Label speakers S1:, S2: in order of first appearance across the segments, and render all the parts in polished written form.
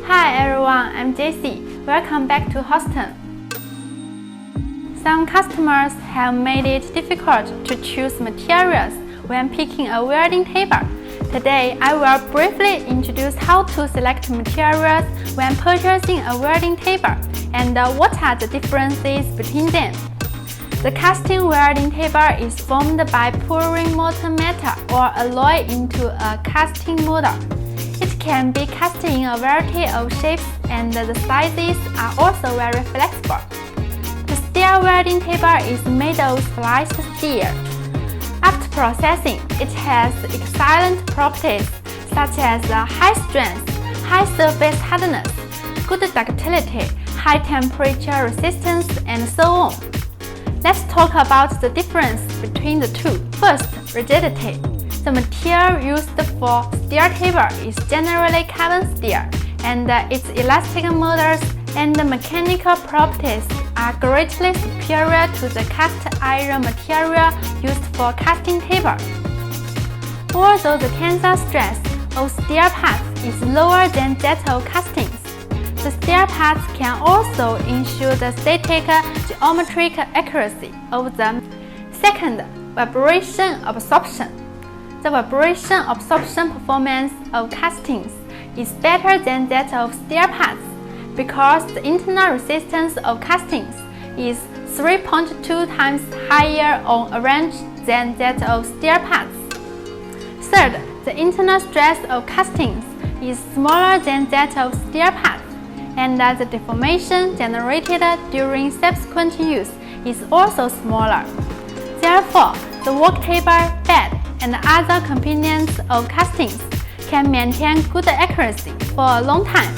S1: Hi everyone, I'm Jessie. Welcome back to Houston. Some customers have made it difficult to choose materials when picking a welding table. Today, I will briefly introduce how to select materials when purchasing a welding table and what are the differences between them. The casting welding table is formed by pouring molten metal or alloy into a casting molder. It can be cast in a variety of shapes and the sizes are also very flexible. The steel welding table is made of spliced steel. After processing, it has excellent properties such as high strength, high surface hardness, good ductility, high temperature resistance, and so on. Let's talk about the difference between the two. First, rigidity. The material used for steel table is generally carbon steel, and its elastic motors and mechanical properties are greatly superior to the cast iron material used for casting table. Although the tensile stress of steel parts is lower than that of castings, the steel parts can also ensure the static geometric accuracy of them. Second, vibration absorption. The vibration absorption performance of castings is better than that of steel parts because the internal resistance of castings is 3.2 times higher on average than that of steel parts. Third, the internal stress of castings is smaller than that of steel parts, and the deformation generated during subsequent use is also smaller. Therefore, the work table, bed, and other components of castings can maintain good accuracy for a long time.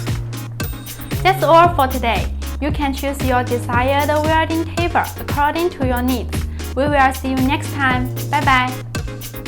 S1: That's all for today. You can choose your desired welding table according to your needs. We will see you next time. Bye bye.